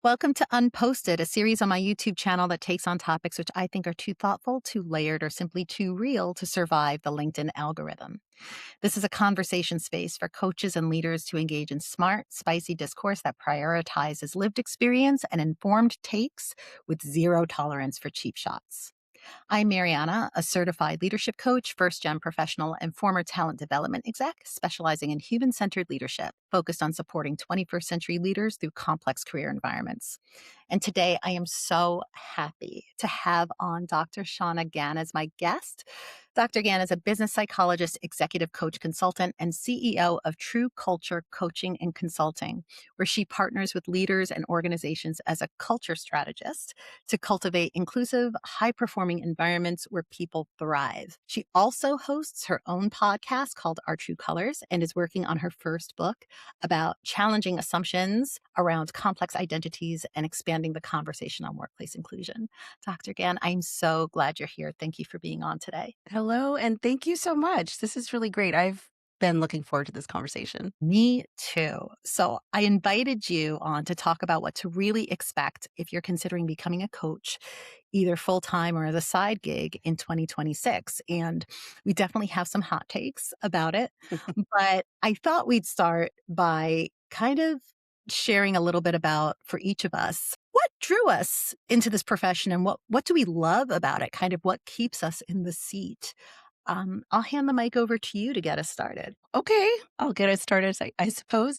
Welcome to Unposted, a series on my YouTube channel that takes on topics which I think are too thoughtful, too layered, or simply too real to survive the LinkedIn algorithm. This is a conversation space for coaches and leaders to engage in smart, spicy discourse that prioritizes lived experience and informed takes with zero tolerance for cheap shots. I'm Mariana, a certified leadership coach, first gen professional, and former talent development exec, specializing in human centered leadership, focused on supporting 21st century leaders through complex career environments. And today I am so happy to have on Dr. Shawna Gann as my guest. Dr. Gann is a business psychologist, executive coach consultant, and CEO of True Culture Coaching and Consulting, where she partners with leaders and organizations as a culture strategist to cultivate inclusive, high performing environments where people thrive. She also hosts her own podcast called Our True Colors and is working on her first book about challenging assumptions around complex identities and expanding the conversation on workplace inclusion. Dr. Gann, I'm so glad you're here. Thank you for being on today. Hello, and thank you so much. This is really great. I've been looking forward to this conversation. Me too. So I invited you on to talk about what to really expect if you're considering becoming a coach, either full time or as a side gig in 2026. And we definitely have some hot takes about it. But I thought we'd start by kind of sharing a little bit about, for each of us, what drew us into this profession and what do we love about it? Kind of what keeps us in the seat. I'll hand the mic over to you to get us started. Okay, I'll get it started, I suppose.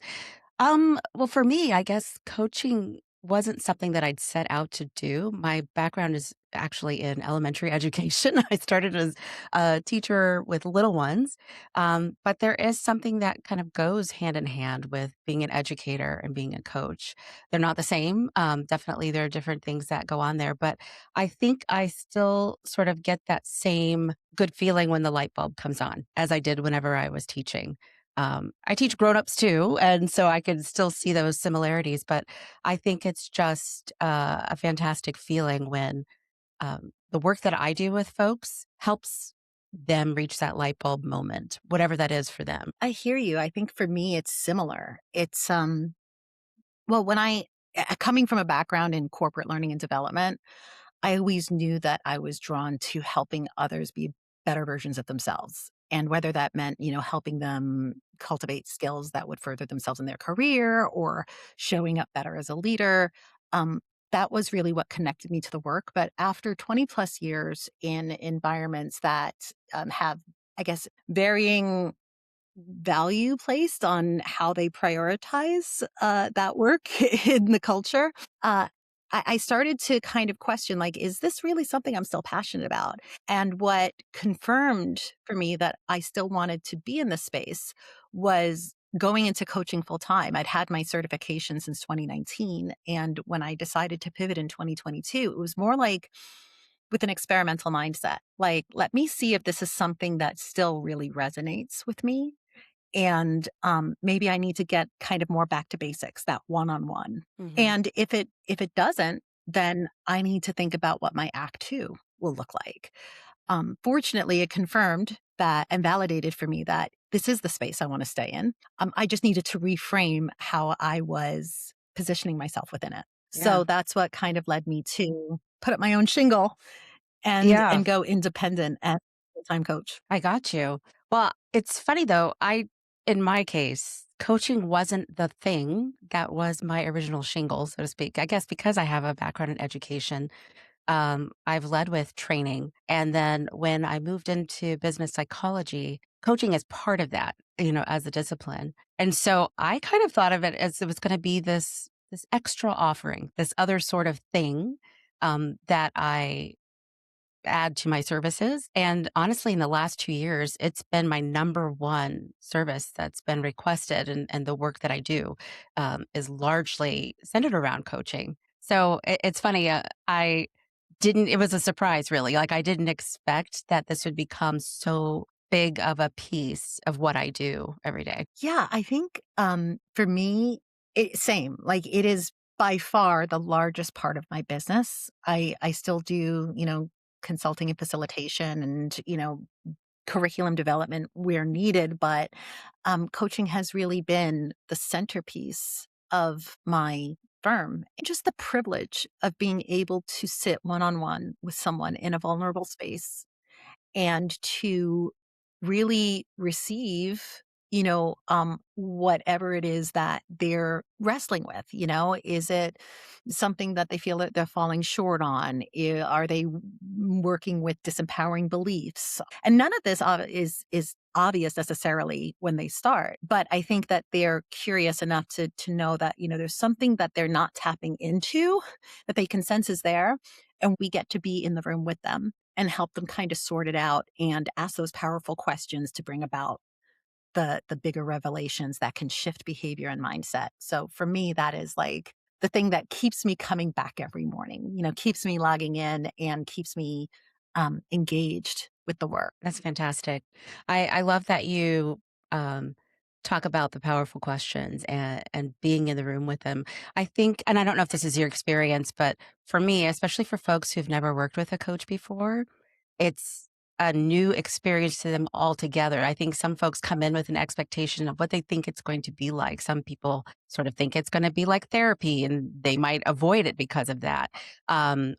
Well, for me, I guess coaching wasn't something that I'd set out to do. My background is actually in elementary education. I started as a teacher with little ones, but there is something that kind of goes hand in hand with being an educator and being a coach. They're not the same. Definitely, there are different things that go on there, but I think I still sort of get that same good feeling when the light bulb comes on, as I did whenever I was teaching. I teach grown-ups too, and so I can still see those similarities, but I think it's just a fantastic feeling when the work that I do with folks helps them reach that light bulb moment, whatever that is for them. I hear you. I think for me, it's similar. It's, well, coming from a background in corporate learning and development, I always knew that I was drawn to helping others be better versions of themselves. And whether that meant, helping them cultivate skills that would further themselves in their career or showing up better as a leader, um, that was really what connected me to the work. But after 20 plus years in environments that have, I guess, varying value placed on how they prioritize that work in the culture, I started to kind of question, like, is this really something I'm still passionate about? And what confirmed for me that I still wanted to be in this space was going into coaching full time. I'd had my certification since 2019. And when I decided to pivot in 2022, it was more like with an experimental mindset. Like, let me see if this is something that still really resonates with me, and maybe I need to get kind of more back to basics, that one-on-one. Mhm. And if it doesn't, then I need to think about what my act two will look like. Fortunately, it confirmed that and validated for me that this is the space I want to stay in. I just needed to reframe how I was positioning myself within it. Yeah. So that's what kind of led me to put up my own shingle and Yeah, go independent as a full-time coach. I got you. Well, it's funny though, in my case, coaching wasn't the thing that was my original shingle, so to speak. I guess because I have a background in education, I've led with training. And then when I moved into business psychology, coaching is part of that, as a discipline. And so I kind of thought of it as it was going to be this extra offering, this other sort of thing that I add to my services. And honestly, in the last 2 years, it's been my number one service that's been requested. And the work that I do is largely centered around coaching. So it's funny. It was a surprise, really. Like, I didn't expect that this would become so big of a piece of what I do every day. Yeah, I think, for me, same. Like, it is by far the largest part of my business. I still do, consulting and facilitation and, curriculum development where needed, but, coaching has really been the centerpiece of my firm. And just the privilege of being able to sit one on one with someone in a vulnerable space and to really receive, whatever it is that they're wrestling with. Is it something that they feel that they're falling short on? Are they working with disempowering beliefs? And none of this is obvious necessarily when they start, but I think that they're curious enough to know that there's something that they're not tapping into that they can sense is there, and we get to be in the room with them and help them kind of sort it out and ask those powerful questions to bring about the bigger revelations that can shift behavior and mindset. So for me, that is like the thing that keeps me coming back every morning, keeps me logging in and keeps me engaged with the work. That's fantastic. I love that you um, talk about the powerful questions and being in the room with them. I think, and I don't know if this is your experience, but for me, especially for folks who've never worked with a coach before, it's a new experience to them altogether. I think some folks come in with an expectation of what they think it's going to be like. Some people sort of think it's going to be like therapy and they might avoid it because of that.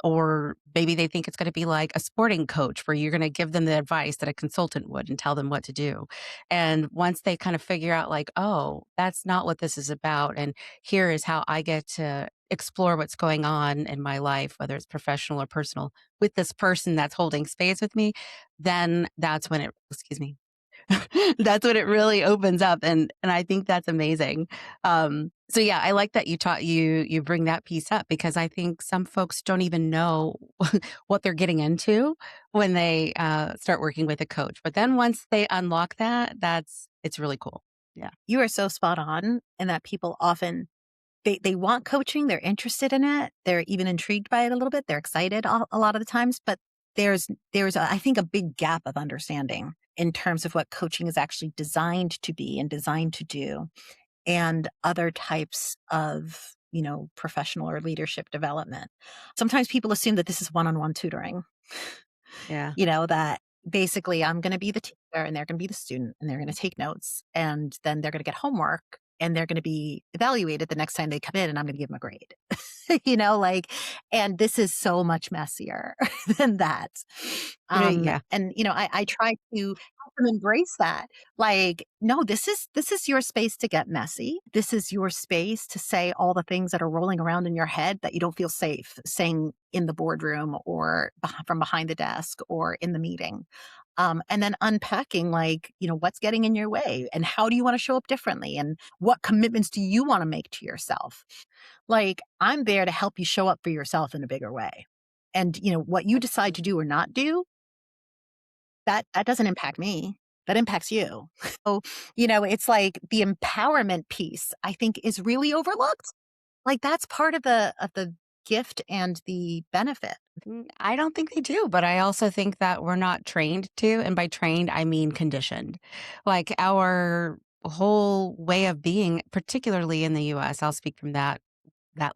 Or maybe they think it's going to be like a sporting coach where you're going to give them the advice that a consultant would and tell them what to do. And once they kind of figure out, like, oh, that's not what this is about. And here is how I get to explore what's going on in my life, whether it's professional or personal, with this person that's holding space with me, then that's when it, excuse me, that's when it really opens up. And I think that's amazing. So yeah, I like that you bring that piece up because I think some folks don't even know what they're getting into when they start working with a coach. But then once they unlock that, it's really cool. Yeah. You are so spot on, and that people often they want coaching, they're interested in it, they're even intrigued by it a little bit, they're excited a lot of the times, but I think, a big gap of understanding in terms of what coaching is actually designed to be and designed to do, and other types of, professional or leadership development. Sometimes people assume that this is one-on-one tutoring, Yeah. that basically I'm going to be the teacher and they're going to be the student and they're going to take notes and then they're going to get homework and they're going to be evaluated the next time they come in and I'm going to give them a grade. Like, and this is so much messier than that. Yeah. I try to help them embrace that. Like, no, this is your space to get messy. This is your space to say all the things that are rolling around in your head that you don't feel safe saying in the boardroom or from behind the desk or in the meeting. And then unpacking, like, what's getting in your way and how do you want to show up differently and what commitments do you want to make to yourself? Like, I'm there to help you show up for yourself in a bigger way. And, what you decide to do or not do, that doesn't impact me. That impacts you. So, it's like the empowerment piece, I think, is really overlooked. Like, that's part of the gift and the benefit. I don't think they do, but I also think that we're not trained to, and by trained, I mean conditioned. Like our whole way of being, particularly in the US, I'll speak from that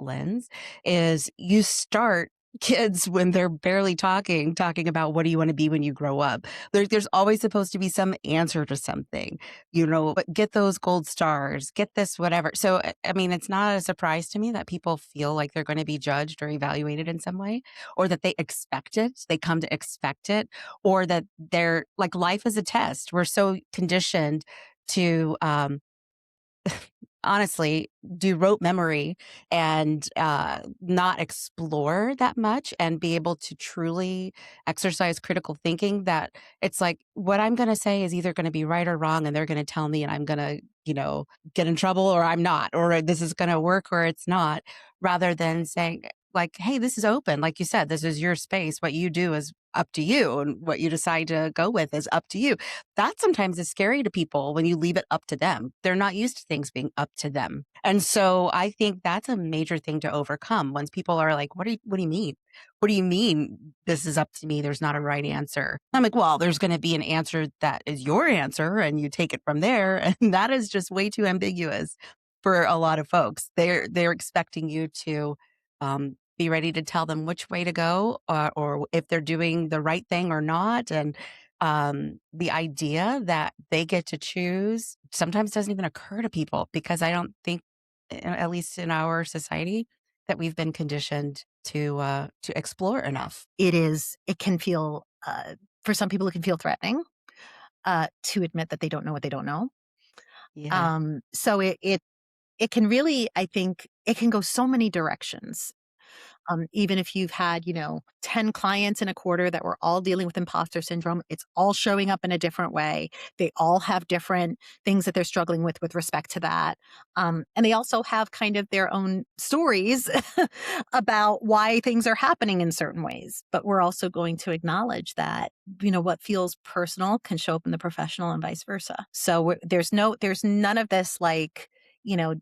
lens, is you start kids when they're barely talking about what do you want to be when you grow up. There's always supposed to be some answer to something, but get those gold stars, get this, whatever. So, I mean, it's not a surprise to me that people feel like they're going to be judged or evaluated in some way, or that they expect it, they come to expect it, or that they're like life is a test. We're so conditioned to, honestly, do rote memory and not explore that much and be able to truly exercise critical thinking, that it's like what I'm going to say is either going to be right or wrong. And they're going to tell me and I'm going to, get in trouble, or I'm not, or this is going to work or it's not, rather than saying, like, hey, this is open. Like you said, this is your space. What you do is up to you. And what you decide to go with is up to you. That sometimes is scary to people when you leave it up to them. They're not used to things being up to them. And so I think that's a major thing to overcome once people are like, what do you mean? What do you mean this is up to me? There's not a right answer. I'm like, well, there's going to be an answer that is your answer and you take it from there. And that is just way too ambiguous for a lot of folks. They're expecting you to be ready to tell them which way to go, or if they're doing the right thing or not. And the idea that they get to choose sometimes doesn't even occur to people because I don't think at least in our society, that we've been conditioned to explore enough. It can feel, for some people, it can feel threatening, to admit that they don't know what they don't know. Yeah. So it can really, I think, it can go so many directions. Even if you've had, 10 clients in a quarter that were all dealing with imposter syndrome, it's all showing up in a different way. They all have different things that they're struggling with respect to that. And they also have kind of their own stories about why things are happening in certain ways. But we're also going to acknowledge that, what feels personal can show up in the professional and vice versa. So there's none of this like,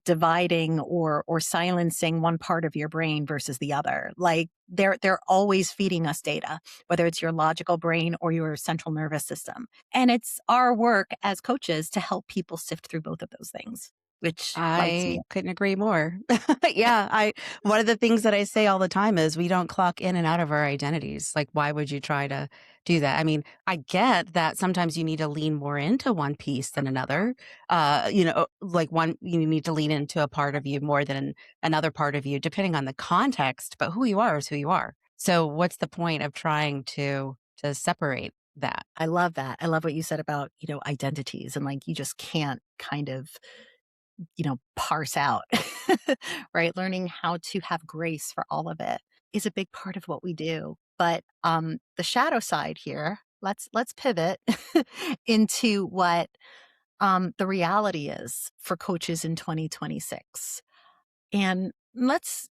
dividing or silencing one part of your brain versus the other. Like they're always feeding us data, whether it's your logical brain or your central nervous system. And it's our work as coaches to help people sift through both of those things, which lights me I up. couldn't agree more. Yeah, I one of the things that I say all the time is we don't clock in and out of our identities. Like, why would you try to do that? I mean, I get that sometimes you need to lean more into one piece than another. Like one you need to lean into a part of you more than another part of you, depending on the context. But who you are is who you are. So, what's the point of trying to separate that? I love that. I love what you said about, identities and like you just can't kind of, parse out, right? Learning how to have grace for all of it is a big part of what we do. But the shadow side here, let's pivot into what the reality is for coaches in 2026. And let's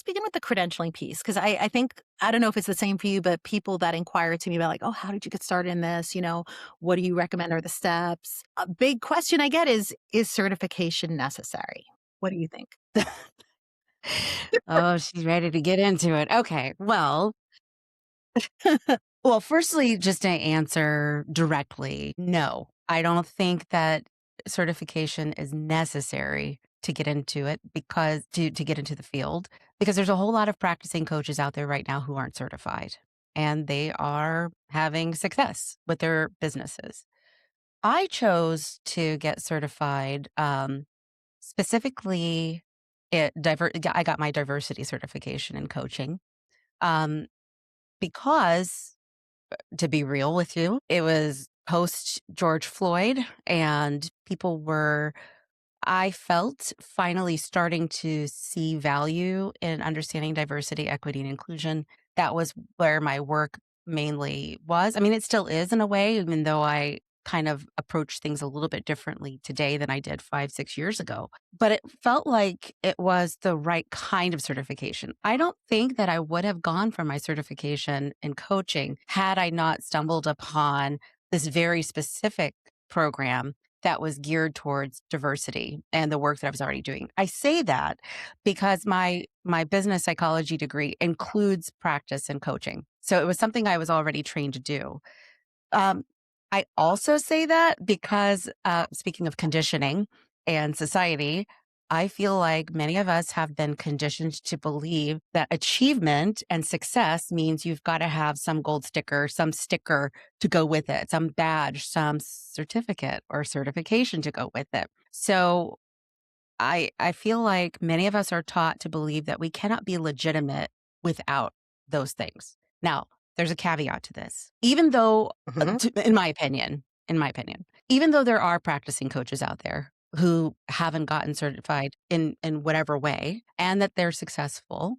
begin with the credentialing piece because I think I don't know if it's the same for you, but people that inquire to me about like, oh, how did you get started in this? What do you recommend are the steps? A big question I get is certification necessary? What do you think? Oh, she's ready to get into it. Okay. Well, firstly, just to answer directly, no, I don't think that certification is necessary to get into it because to get into the field because there's a whole lot of practicing coaches out there right now who aren't certified and they are having success with their businesses. I chose to get certified specifically I got my diversity certification in coaching um, because to be real with you. It was post George Floyd, and people were, I felt, finally starting to see value in understanding diversity, equity, and inclusion. That was where my work mainly was. I mean, it still is in a way, even though I kind of approach things a little bit differently today than I did 5, 6 years ago. But it felt like it was the right kind of certification. I don't think that I would have gone for my certification in coaching had I not stumbled upon this very specific program that was geared towards diversity and the work that I was already doing. I say that because my business psychology degree includes practice and coaching. So it was something I was already trained to do. Um, I also say that because speaking of conditioning and society, I feel like many of us have been conditioned to believe that achievement and success means you've got to have some gold sticker, some sticker to go with it, some badge, some certificate or certification to go with it. So I feel like many of us are taught to believe that we cannot be legitimate without those things. Now, there's a caveat to this. Even though, Mhm. in my opinion, even though there are practicing coaches out there who haven't gotten certified in whatever way and that they're successful,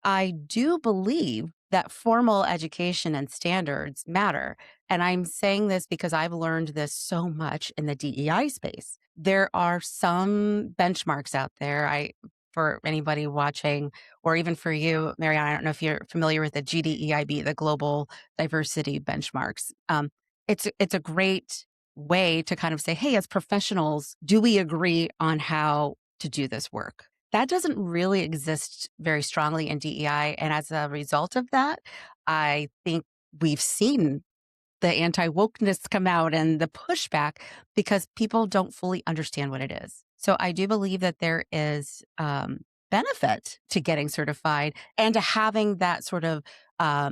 I do believe that formal education and standards matter. And I'm saying this because I've learned this so much in the DEI space. There are some benchmarks out there. For anybody watching, or even for you, Marianne, I don't know if you're familiar with the GDEIB, the Global Diversity Benchmarks. It's a great way to kind of say, hey, as professionals, do we agree on how to do this work? That doesn't really exist very strongly in DEI, and as a result of that, I think we've seen the anti-wokeness come out and the pushback because people don't fully understand what it is. So I do believe that there is benefit to getting certified and to having that sort of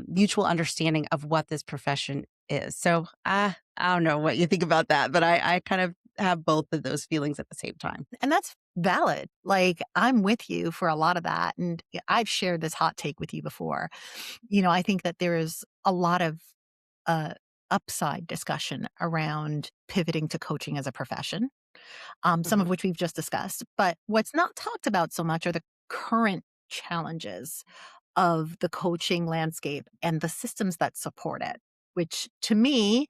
mutual understanding of what this profession is. So I don't know what you think about that, but I kind of have both of those feelings at the same time. And valid. Like, I'm with you for a lot of that, and I've shared this hot take with you before. I think that there is a lot of, uh, upside discussion around pivoting to coaching as a profession, some of Mhm. which we've just discussed. But what's not talked about so much are the current challenges of the coaching landscape and the systems that support it, which to me,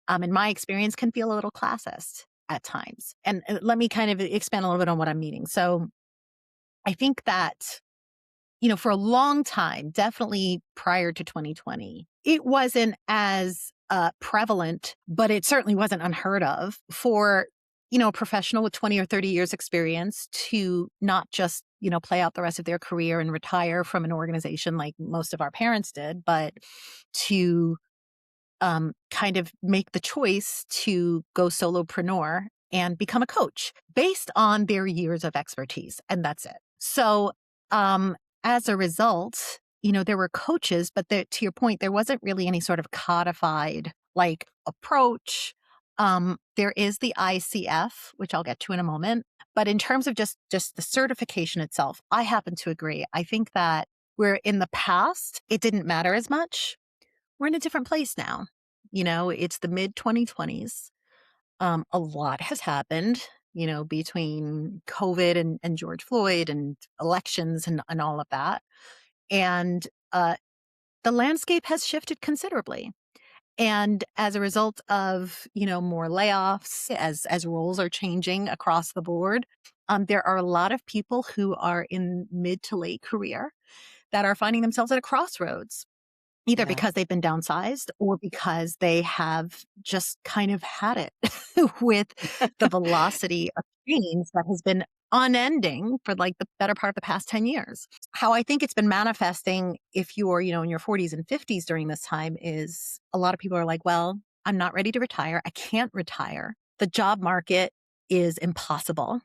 in my experience, can feel a little classist at times. And let me kind of expand a little bit on what I'm meaning. So I think that, for a long time, definitely prior to 2020, it wasn't as prevalent, but it certainly wasn't unheard of for, a professional with 20 or 30 years experience to not just, play out the rest of their career and retire from an organization like most of our parents did, but to kind of make the choice to go solopreneur and become a coach based on their years of expertise. And that's it. So, um, as a result, there were coaches, but to your point, there wasn't really any sort of codified like approach. There is the ICF, which I'll get to in a moment. But in terms of just the certification itself, I happen to agree. I think that where in the past it didn't matter as much, we're in a different place now. It's the mid 2020s. A lot has happened, between COVID and George Floyd and elections and all of that. And the landscape has shifted considerably. And as a result of, more layoffs, as roles are changing across the board, there are a lot of people who are in mid to late career that are finding themselves at a crossroads. Either Yeah. because they've been downsized or because they have just kind of had it with the velocity of change that has been unending for like the better part of the past 10 years. How I think it's been manifesting if you're, in your 40s and 50s during this time is a lot of people are like, well, I'm not ready to retire. I can't retire. The job market is impossible.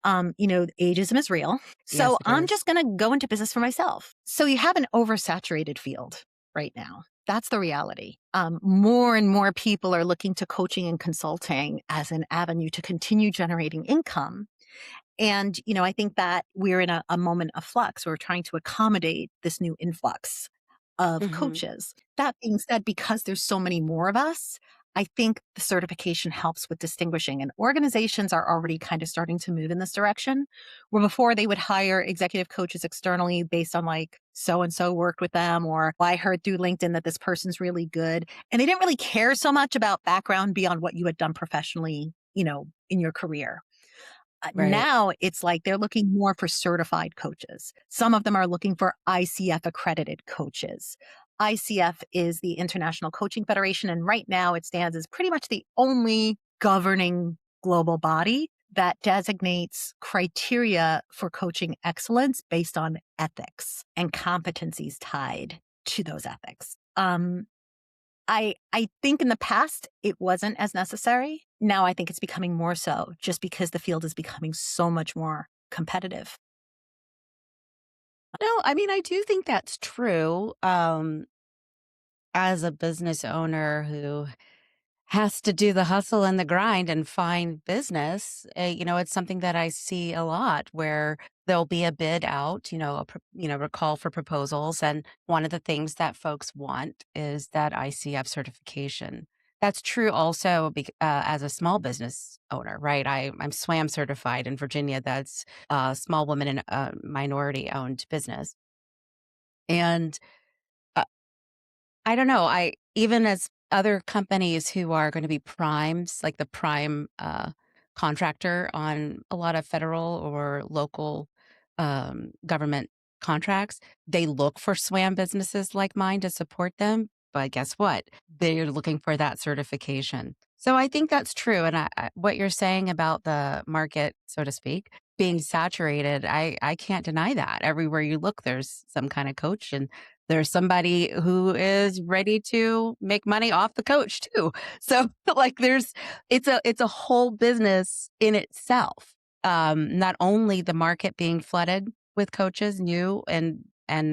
Ageism is real. Yes, So it I'm is. just going to go into business for myself. So you have an oversaturated field right now. That's the reality. More and more people are looking to coaching and consulting as an avenue to continue generating income. And, I think that we're in a moment of flux. We're trying to accommodate this new influx of Mhm. coaches. That being said, because there's so many more of us, I think the certification helps with distinguishing, and organizations are already kind of starting to move in this direction. Where before they would hire executive coaches externally based on like so and so worked with them, or "Well, I heard through LinkedIn that this person's really good." And they didn't really care so much about background beyond what you had done professionally, in your career. Right. Now it's like they're looking more for certified coaches. Some of them are looking for ICF accredited coaches. ICF is the International Coaching Federation, and right now it stands as pretty much the only governing global body that designates criteria for coaching excellence based on ethics and competencies tied to those ethics. I think in the past it wasn't as necessary. Now I think it's becoming more so just because the field is becoming so much more competitive. No, I mean, I do think that's true. As a business owner who has to do the hustle and the grind and find business, it's something that I see a lot where there'll be a bid out, a call for proposals, and one of the things that folks want is that ICF certification. That's true also as a small business owner, right? I'm SWAM certified in Virginia. That's small women and minority owned business. And uh, I don't know. I even as other companies who are gonna be primes, like the prime, contractor on a lot of federal or local, government contracts, they look for SWAM businesses like mine to support them, but guess what? They're looking for that certification. So I think that's true, and what you're saying about the market, so to speak, being saturated, I can't deny that. Everywhere you look, there's some kinda coach, and there's somebody who is ready to make money off the coach too. So, like, it's a whole business in itself. Not only the market being flooded with coaches, new and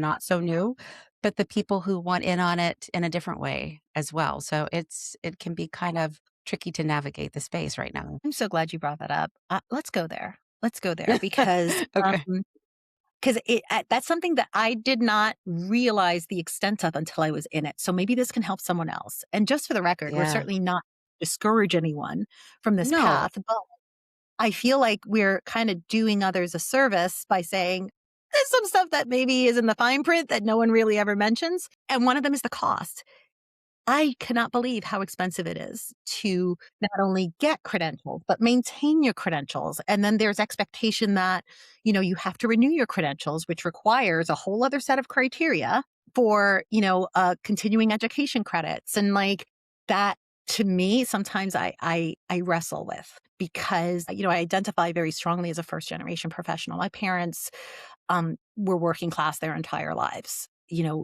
not so new, but the people who want in on it in a different way as well. So it can be kind of tricky to navigate the space right now. I'm so glad you brought that up. Let's go there. Let's go there because, Okay. that's something that I did not realize the extent of until I was in it. So maybe this can help someone else. And just for the record, we're Yeah. certainly not discourage anyone from this No. path, but I feel like we're kind of doing others a service by saying there's some stuff that maybe is in the fine print that no one really ever mentions. And one of them is the cost. I cannot believe how expensive it is to not only get credentials, but maintain your credentials. And then there's expectation that, you have to renew your credentials, which requires a whole other set of criteria for, continuing education credits. And like that to me, sometimes I wrestle with because, I identify very strongly as a first generation professional. My parents were working class their entire lives.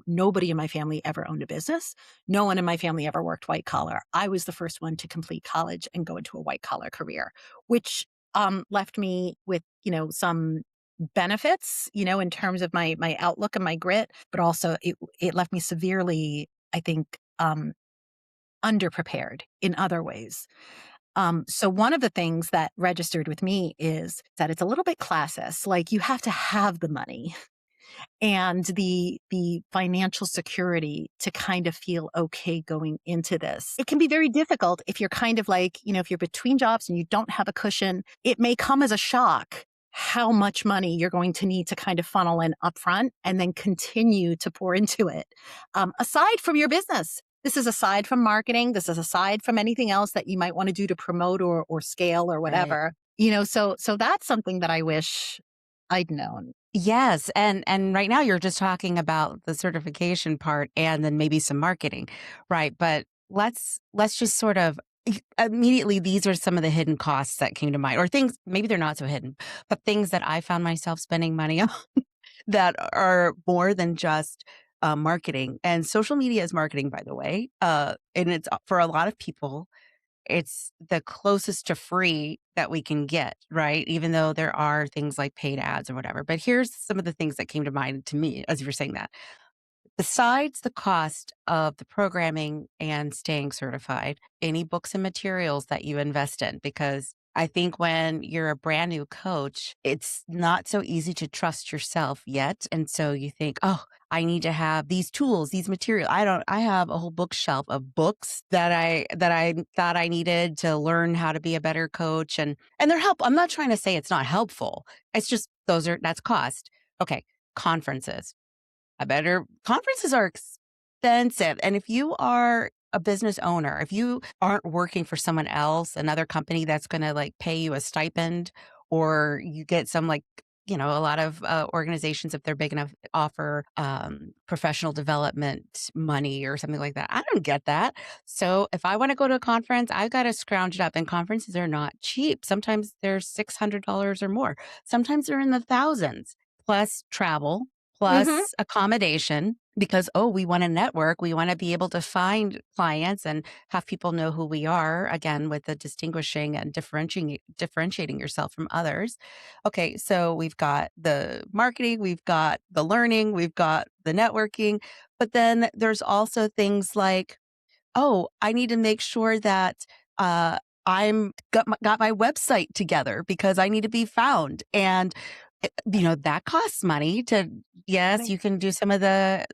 Nobody in my family ever owned a business. No one in my family ever worked white collar. I was the first one to complete college and go into a white collar career, which left me with, some benefits, in terms of my outlook and my grit, but also it left me severely, I think, underprepared in other ways. So one of the things that registered with me is that it's a little bit classist. Like you have to have the money and the financial security to kind of feel okay going into this. It can be very difficult if you're kind of like, if you're between jobs and you don't have a cushion, it may come as a shock how much money you're going to need to kind of funnel in upfront and then continue to pour into it. Aside from your business, this is aside from marketing. This is aside from anything else that you might want to do to promote or scale or Right. whatever. So that's something that I wish I'd known. Yes, and right now you're just talking about the certification part and then maybe some marketing, right? But let's just sort of immediately these are some of the hidden costs that came to mind or things maybe they're not so hidden, but things that I found myself spending money on that are more than just marketing. And social media is marketing, by the way. And it's for a lot of people it's the closest to free that we can get, right? Even though there are things like paid ads or whatever. But here's some of the things that came to mind to me as you were saying that. Besides the cost of the programming and staying certified, any books and materials that you invest in, because I think when you're a brand new coach, it's not so easy to trust yourself yet. And so you think, oh, I need to have these tools, these materials. I have a whole bookshelf of books that I thought I needed to learn how to be a better coach. And they're help. I'm not trying to say it's not helpful. It's just that's cost. Okay. Conferences I better conferences are expensive. And if you are a business owner, if you aren't working for someone else, another company that's going to like pay you a stipend, or you get some like, a lot of organizations, if they're big enough, offer professional development money or something like that. I don't get that. So if I want to go to a conference, I've got to scrounge it up. And conferences are not cheap. Sometimes they're $600 or more. Sometimes they're in the thousands, plus travel, Mhm. plus accommodation because, oh, we want to network. We want to be able to find clients and have people know who we are, again, with the distinguishing and differentiating yourself from others. Okay, so we've got the marketing, we've got the learning, we've got the networking, but then there's also things like, oh, I need to make sure that I'm got my website together because I need to be found. And that costs money to yes, Right. you can do some of the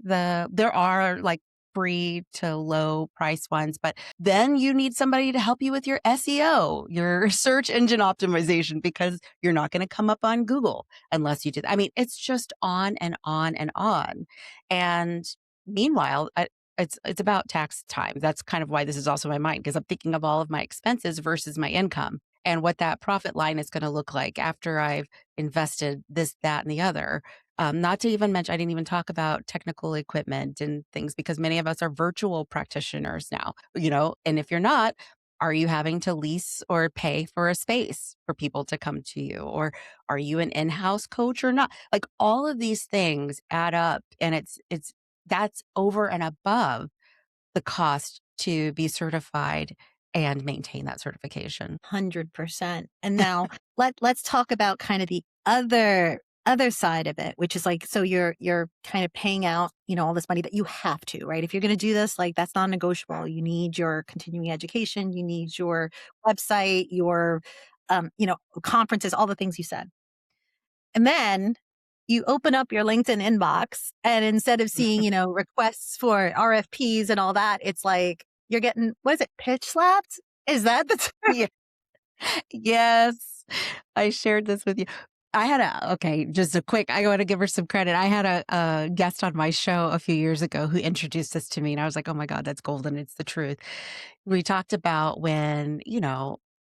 there are like free to low price ones, but then you need somebody to help you with your SEO, your search engine optimization, because you're not going to come up on Google unless you do that. I mean, it's just on and on and on. And meanwhile, it's about tax time. That's kind of why this is also my mind because I'm thinking of all of my expenses versus my income and what that profit line is going to look like after I've invested this, that, and the other. Not to even mention, I didn't even talk about technical equipment and things because many of us are virtual practitioners now, and if you're not, are you having to lease or pay for a space for people to come to you? Or are you an in-house coach or not? Like all of these things add up and that's over and above the cost to be certified and maintain that certification. 100%. And now let's talk about kind of the other side of it, which is like, so you're kind of paying out, all this money that you have to, right? If you're going to do this, like that's non-negotiable. You need your continuing education, you need your website, your conferences, all the things you said. And then you open up your LinkedIn inbox, and instead of seeing, requests for RFPs and all that, it's like you're getting, what is it, pitch slapped? Is that the term? Yeah. Yes. I shared this with you. I had just a quick, I want to give her some credit. I had a guest on my show a few years ago who introduced this to me, and I was like, oh my God, that's golden. It's the truth. We talked about when,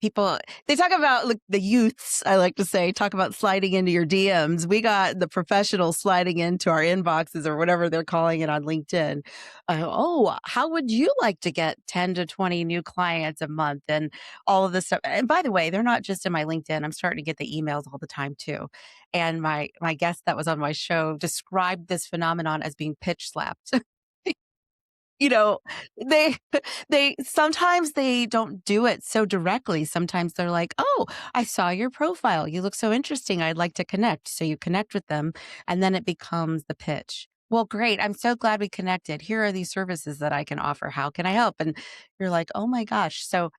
people, they talk about like the youths, I like to say, talk about sliding into your DMs. We got the professionals sliding into our inboxes or whatever they're calling it on LinkedIn. Oh, how would you like to get 10 to 20 new clients a month and all of this stuff? And by the way, they're not just in my LinkedIn. I'm starting to get the emails all the time too. And my guest that was on my show described this phenomenon as being pitch slapped. you know, they they sometimes they don't do it so directly. Sometimes they're like, "Oh, I saw your profile. You look so interesting. I'd like to connect." So you connect with them, and then it becomes the pitch. Well, great. I'm so glad we connected. Here are these services that I can offer. How can I help? And you're like, "Oh my gosh." So,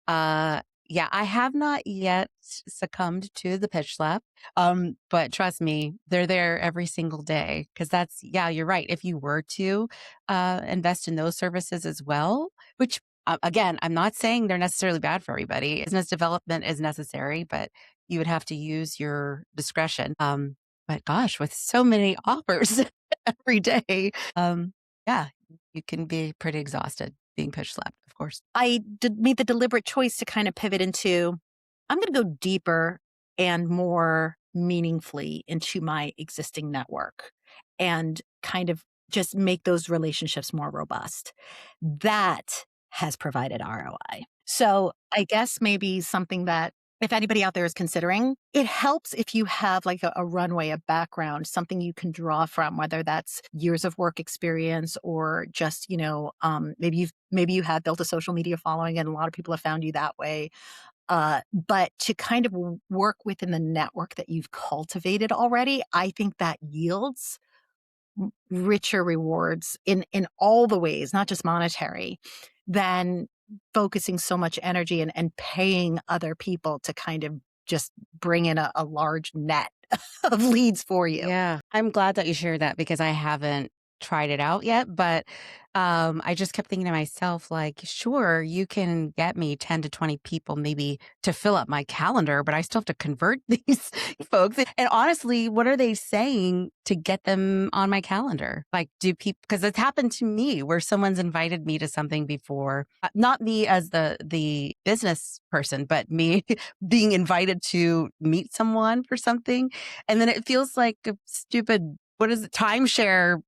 yeah, I have not yet succumbed to the pitch slap. But trust me, they're there every single day because yeah, you're right. If you were to invest in those services as well, which again, I'm not saying they're necessarily bad for everybody. Business development is necessary, but you would have to use your discretion. But gosh, with so many offers every day, yeah, you can be pretty exhausted being pitch slapped, of course. I did made the deliberate choice to kind of pivot into, I'm going to go deeper and more meaningfully into my existing network and kind of just make those relationships more robust. That has provided ROI. So I guess maybe something that, if anybody out there is considering, it helps if you have like a runway, a background, something you can draw from, whether that's years of work experience or just, maybe you have built a social media following and a lot of people have found you that way. But to kind of work within the network that you've cultivated already, I think that yields richer rewards in all the ways, not just monetary, than focusing so much energy and paying other people to kind of just bring in a large net of leads for you. Yeah, I'm glad that you shared that because I haven't tried it out yet, but I just kept thinking to myself, like, sure, you can get me 10 to 20 people maybe to fill up my calendar, but I still have to convert these folks. And honestly, what are they saying to get them on my calendar? Like, do people, because it's happened to me where someone's invited me to something before, not me as the business person, but me being invited to meet someone for something. And then it feels like a stupid, what is it, timeshare,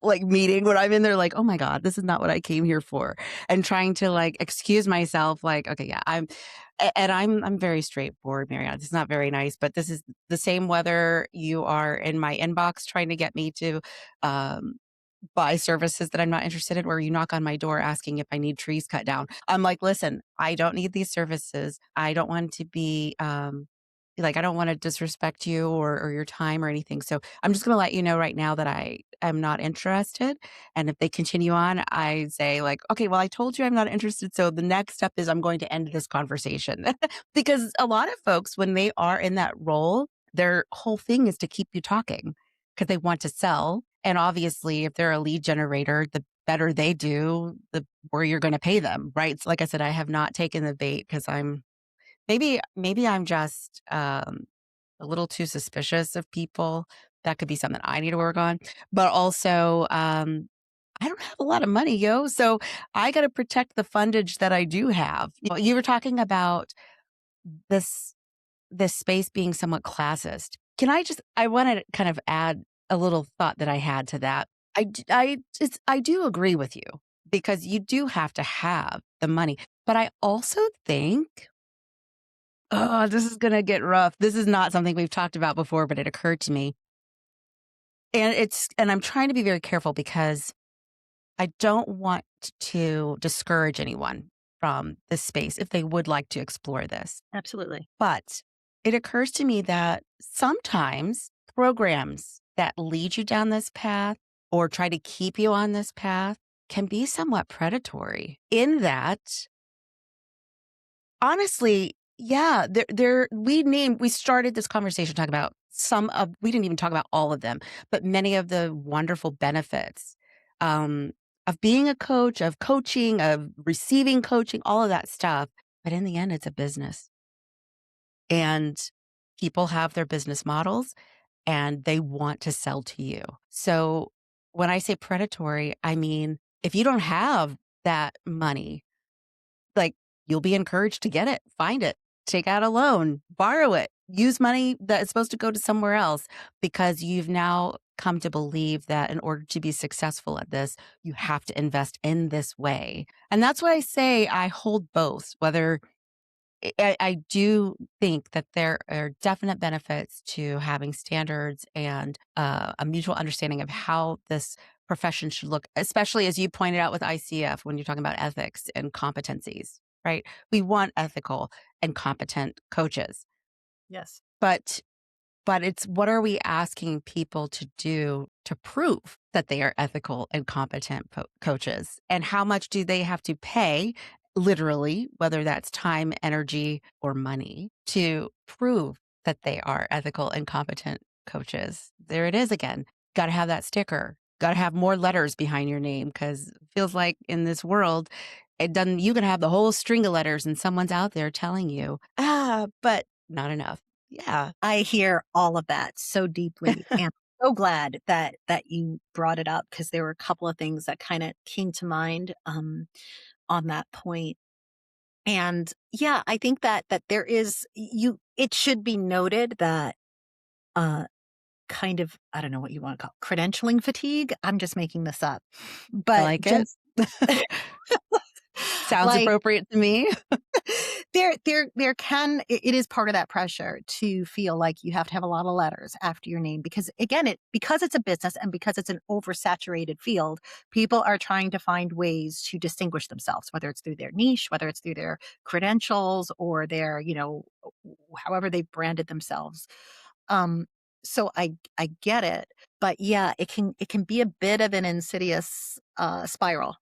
like meeting when I'm in there like, oh my God, this is not what I came here for. And trying to like excuse myself, like, okay, yeah, I'm very straightforward, Marianne. It's not very nice, but this is the same whether you are in my inbox trying to get me to um buy services that I'm not interested in, or you knock on my door asking if I need trees cut down. I'm like, listen, I don't need these services. I don't want to be like, I don't want to disrespect you or your time or anything. So I'm just going to let you know right now that I am not interested. And if they continue on, I say like, okay, well, I told you I'm not interested. So the next step is I'm going to end this conversation because a lot of folks, when they are in that role, their whole thing is to keep you talking because they want to sell. And obviously, if they're a lead generator, the better they do, the more you're going to pay them, right? So like I said, I have not taken the bait because maybe I'm just a little too suspicious of people. That could be something I need to work on. But also, I don't have a lot of money, yo. So I got to protect the fundage that I do have. You were talking about this this space being somewhat classist. I want to kind of add a little thought that I had to that. I do agree with you because you do have to have the money. But I also think, oh, this is going to get rough. This is not something we've talked about before, but it occurred to me. And I'm trying to be very careful because I don't want to discourage anyone from this space if they would like to explore this. Absolutely. But it occurs to me that sometimes programs that lead you down this path or try to keep you on this path can be somewhat predatory in that, honestly, Yeah, we started this conversation talking about we didn't even talk about all of them, but many of the wonderful benefits, um, of being a coach, of coaching, of receiving coaching, all of that stuff. But in the end, it's a business, and people have their business models and they want to sell to you. So when I say predatory, I mean, if you don't have that money, like, you'll be encouraged to get it, find it, take out a loan, borrow it, use money that is supposed to go to somewhere else because you've now come to believe that in order to be successful at this, you have to invest in this way. And that's why I say I hold both, whether I do think that there are definite benefits to having standards and a mutual understanding of how this profession should look, especially as you pointed out with ICF when you're talking about ethics and competencies, right? We want ethical and competent coaches, Yes. but it's what are we asking people to do to prove that they are ethical and competent coaches? And how much do they have to pay, literally, whether that's time, energy, or money, to prove that they are ethical and competent coaches? There it is again. Got to have that sticker. Got to have more letters behind your name because it feels like in this world, it doesn't, you can have the whole string of letters and someone's out there telling you, but not enough. Yeah. I hear all of that so deeply, and so glad that you brought it up because there were a couple of things that kinda came to mind, on that point. And, yeah, I think that there is you it should be noted that, uh, kind of I don't know what you wanna call credentialing fatigue? I'm just making this up. I But like it. just Sounds like appropriate to me. there can it is part of that pressure to feel like you have to have a lot of letters after your name because again because it's a business and because it's an oversaturated field, people are trying to find ways to distinguish themselves, whether it's through their niche, whether it's through their credentials or their, however they've branded themselves. um so I get it, but yeah, it can be a bit of an insidious spiral.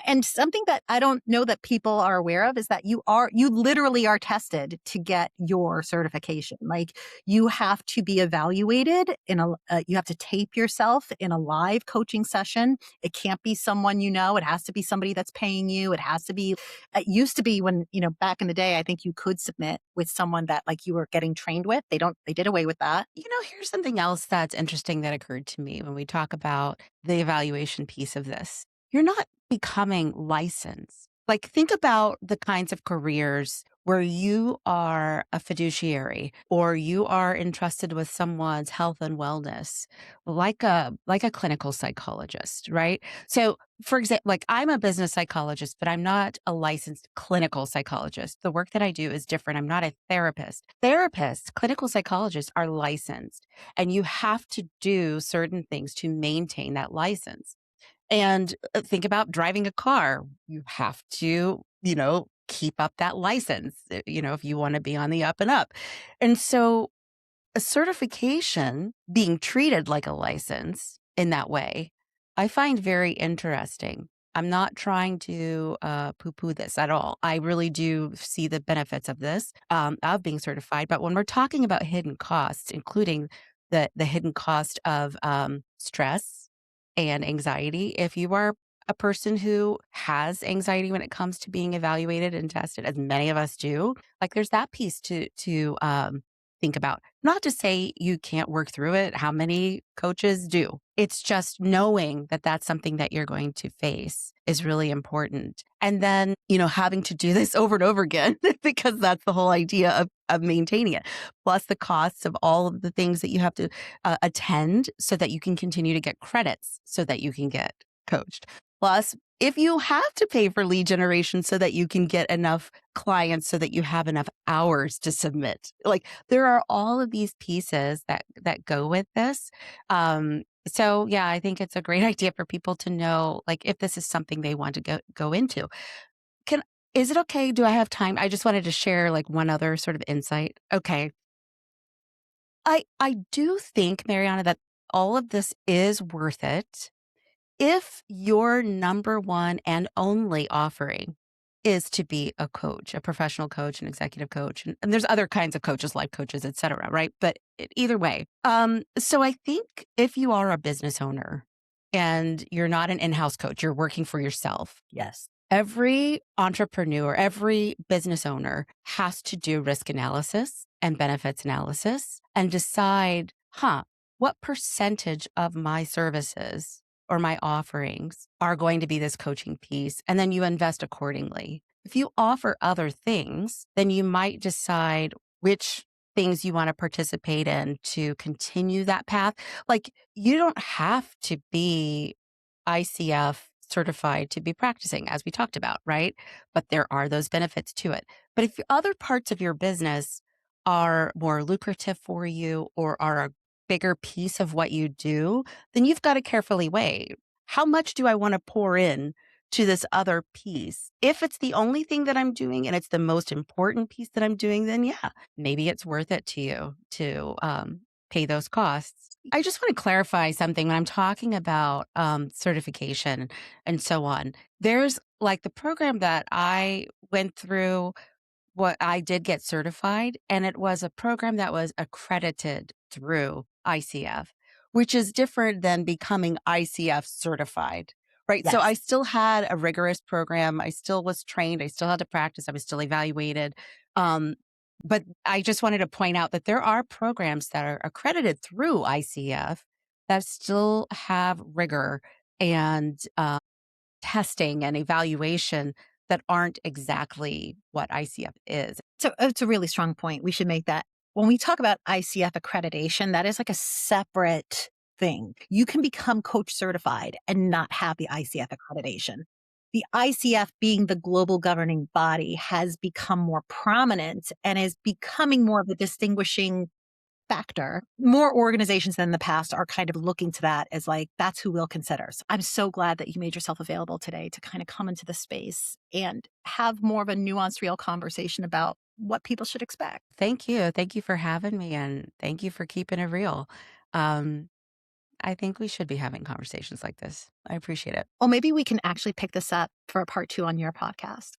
And something that I don't know that people are aware of is that you literally are tested to get your certification. Like you have to be evaluated you have to tape yourself in a live coaching session. It can't be someone you know. It has to be somebody that's paying you. It has to be, it used to be when, back in the day, I think you could submit with someone that like you were getting trained with. They did away with that. Here's something else that's interesting that occurred to me when we talk about the evaluation piece of this. You're not becoming licensed. Like, think about the kinds of careers where you are a fiduciary or you are entrusted with someone's health and wellness, like a clinical psychologist, right? So, for example, like I'm a business psychologist, but I'm not a licensed clinical psychologist. The work that I do is different. I'm not a therapist. Therapists, clinical psychologists are licensed, and you have to do certain things to maintain that license. And think about driving a car. You have to, keep up that license, if you want to be on the up and up. And so a certification being treated like a license in that way, I find very interesting. I'm not trying to poo poo this at all. I really do see the benefits of this, of being certified. But when we're talking about hidden costs, including the hidden cost of stress and anxiety, if you are a person who has anxiety when it comes to being evaluated and tested, as many of us do, like there's that piece to think about. Not to say you can't work through it. How many coaches do? It's just knowing that that's something that you're going to face is really important. And then, having to do this over and over again, because that's the whole idea of maintaining it. Plus the costs of all of the things that you have to attend so that you can continue to get credits so that you can get coached. Plus, if you have to pay for lead generation so that you can get enough clients so that you have enough hours to submit. Like there are all of these pieces that go with this. So yeah, I think it's a great idea for people to know like if this is something they want to go into. Can is it okay? Do I have time? I just wanted to share like one other sort of insight. Okay. I do think, Mariana, that all of this is worth it if your number one and only offering is to be a coach, a professional coach, an executive coach, and there's other kinds of coaches, life coaches, et cetera, right? But either way, so I think if you are a business owner and you're not an in-house coach, you're working for yourself. Yes. Every entrepreneur, every business owner has to do risk analysis and benefits analysis and decide, what percentage of my services or my offerings are going to be this coaching piece? And then you invest accordingly. If you offer other things, then you might decide which things you want to participate in to continue that path. Like, you don't have to be ICF certified to be practicing, as we talked about, right? But there are those benefits to it. But if other parts of your business are more lucrative for you or are a bigger piece of what you do, then you've got to carefully weigh, how much do I want to pour in to this other piece? If it's the only thing that I'm doing and it's the most important piece that I'm doing, then yeah, maybe it's worth it to you to pay those costs. I just want to clarify something when I'm talking about certification and so on. There's like the program that I went through, what I did get certified, and it was a program that was accredited through ICF, which is different than becoming ICF certified, right? So I Yes. still had a rigorous program. I still was trained. I still had to practice. I was still evaluated. Um, but I just wanted to point out that there are programs that are accredited through ICF that still have rigor and testing and evaluation that aren't exactly what ICF is. So it's a really strong point. We should make that when we talk about ICF accreditation, that is like a separate thing. You can become coach certified and not have the ICF accreditation. The ICF, being the global governing body, has become more prominent and is becoming more of a distinguishing factor. More organizations than in the past are kind of looking to that as like, that's who we'll consider. So I'm so glad that you made yourself available today to kind of come into the space and have more of a nuanced, real conversation about what people should expect. Thank you. Thank you for having me, and thank you for keeping it real. Um, I think we should be having conversations like this. I appreciate it. Well, maybe we can actually pick this up for a part 2 on your podcast.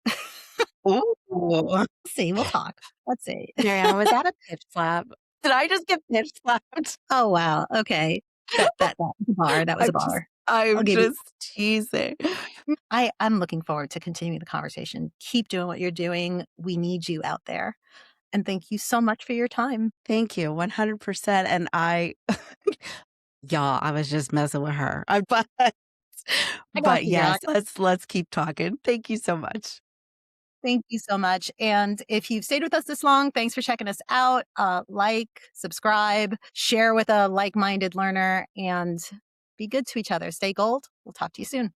Ooh. See, we'll talk. Let's see. Mariana, was that a pitch slap? Did I just get pitch slapped? Oh, wow. Okay. That was a bar. That was a bar. I'll I'm give you. just teasing. I'm looking forward to continuing the conversation. Keep doing what you're doing. We need you out there. And thank you so much for your time. Thank you, 100%. And y'all, I was just messing with her. But I got but you, girl. yes, let's keep talking. Thank you so much. Thank you so much. And if you've stayed with us this long, thanks for checking us out. Like, subscribe, share with a like minded learner, and be good to each other. Stay gold. We'll talk to you soon.